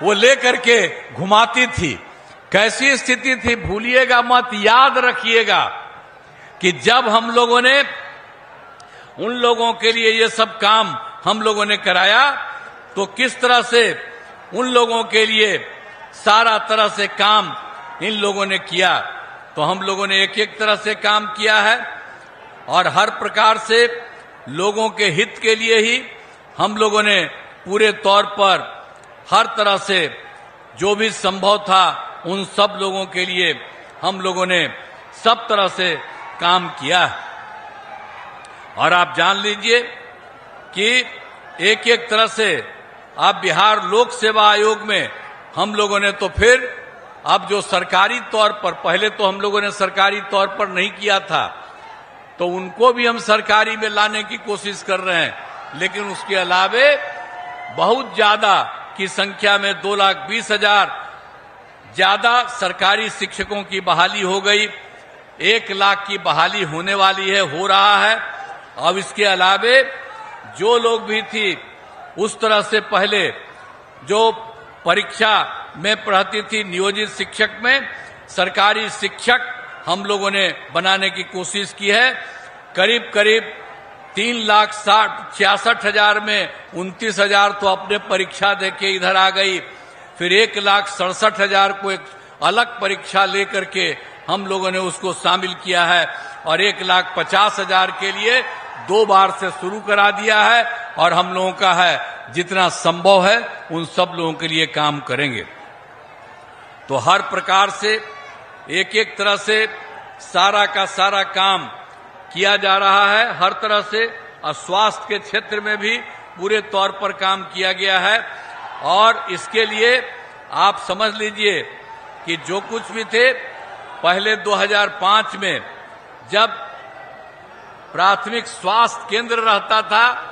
वो लेकर के घुमाती थी। कैसी स्थिति थी भूलिएगा मत, याद रखिएगा कि जब हम लोगों ने उन लोगों के लिए ये सब काम हम लोगों ने कराया तो किस तरह से उन लोगों के लिए सारा तरह से काम इन लोगों ने किया। तो हम लोगों ने एक एक तरह से काम किया है और हर प्रकार से लोगों के हित के लिए ही हम लोगों ने पूरे तौर पर हर तरह से जो भी संभव था उन सब लोगों के लिए हम लोगों ने सब तरह से काम किया है। और आप जान लीजिए कि एक एक तरह से आप बिहार लोक सेवा आयोग में हम लोगों ने तो फिर अब जो सरकारी तौर पर, पहले तो हम लोगों ने सरकारी तौर पर नहीं किया था, तो उनको भी हम सरकारी में लाने की कोशिश कर रहे हैं। लेकिन उसके अलावे बहुत ज्यादा की संख्या में 2,20,000 ज्यादा सरकारी शिक्षकों की बहाली हो गई। 1 लाख की बहाली होने वाली है, हो रहा है। अब इसके अलावे जो लोग भी थी उस तरह से पहले जो परीक्षा में पढ़ती थी नियोजित शिक्षक में, सरकारी शिक्षक हम लोगों ने बनाने की कोशिश की है। करीब करीब 3,66,000 में 29,000 तो अपने परीक्षा देके इधर आ गई। फिर 1,67,000 को एक अलग परीक्षा लेकर के हम लोगों ने उसको शामिल किया है और 1,50,000 के लिए 2 बार से शुरू करा दिया है। और हम लोगों का है जितना संभव है उन सब लोगों के लिए काम करेंगे। तो हर प्रकार से एक एक तरह से सारा का सारा काम किया जा रहा है हर तरह से। और स्वास्थ्य के क्षेत्र में भी पूरे तौर पर काम किया गया है। और इसके लिए आप समझ लीजिए कि जो कुछ भी थे पहले 2005 में जब प्राथमिक स्वास्थ्य केंद्र रहता था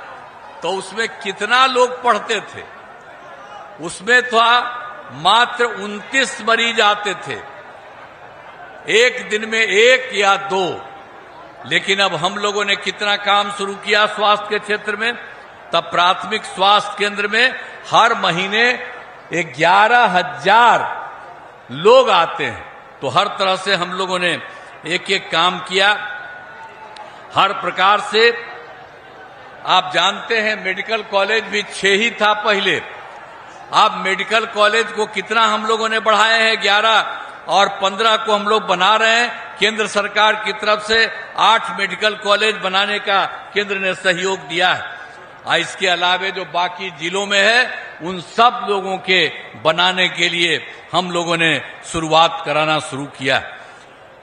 तो उसमें कितना लोग पढ़ते थे, उसमें था मात्र 29 मरीज आते थे, एक दिन में 1 या 2। लेकिन अब हम लोगों ने कितना काम शुरू किया स्वास्थ्य के क्षेत्र में, तब प्राथमिक स्वास्थ्य केंद्र में हर महीने 11,000 लोग आते हैं। तो हर तरह से हम लोगों ने एक एक काम किया हर प्रकार से। आप जानते हैं मेडिकल कॉलेज भी 6 ही था पहले, अब मेडिकल कॉलेज को कितना हम लोगों ने बढ़ाए हैं, 11 और 15 को हम लोग बना रहे हैं। केंद्र सरकार की तरफ से 8 मेडिकल कॉलेज बनाने का केंद्र ने सहयोग दिया है। और इसके अलावे जो बाकी जिलों में है उन सब लोगों के बनाने के लिए हम लोगों ने शुरुआत कराना शुरू किया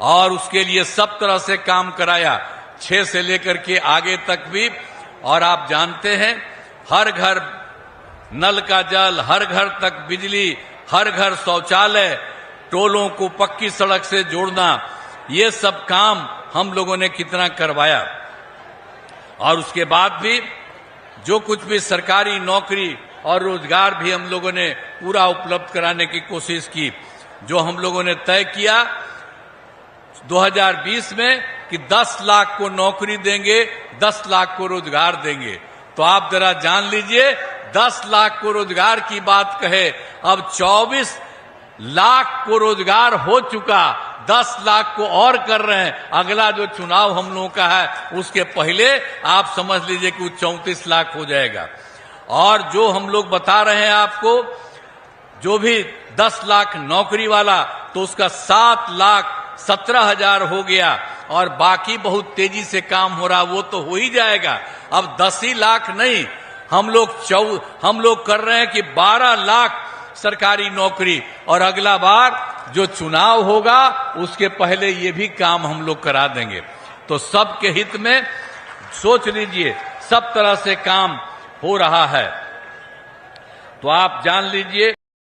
और उसके लिए सब तरह से काम कराया, 6 से लेकर के आगे तक भी। और आप जानते हैं हर घर नल का जल, हर घर तक बिजली, हर घर शौचालय, टोलों को पक्की सड़क से जोड़ना, ये सब काम हम लोगों ने कितना करवाया। और उसके बाद भी जो कुछ भी सरकारी नौकरी और रोजगार भी हम लोगों ने पूरा उपलब्ध कराने की कोशिश की। जो हम लोगों ने तय किया 2020 में कि 10 लाख को नौकरी देंगे, 10 लाख को रोजगार देंगे। तो आप जरा जान लीजिए 10 लाख को रोजगार की बात कहे, अब 24 लाख को रोजगार हो चुका, 10 लाख को और कर रहे हैं। अगला जो चुनाव हम लोगों का है उसके पहले आप समझ लीजिए कि वो 34 लाख हो जाएगा। और जो हम लोग बता रहे हैं आपको, जो भी 10 लाख नौकरी वाला, तो उसका 7,17,000 हो गया और बाकी बहुत तेजी से काम हो रहा, वो तो हो ही जाएगा। अब 10 ही लाख नहीं, हम लोग कर रहे हैं कि 12 लाख सरकारी नौकरी। और अगला बार जो चुनाव होगा उसके पहले ये भी काम हम लोग करा देंगे। तो सबके हित में सोच लीजिए सब तरह से काम हो रहा है। तो आप जान लीजिए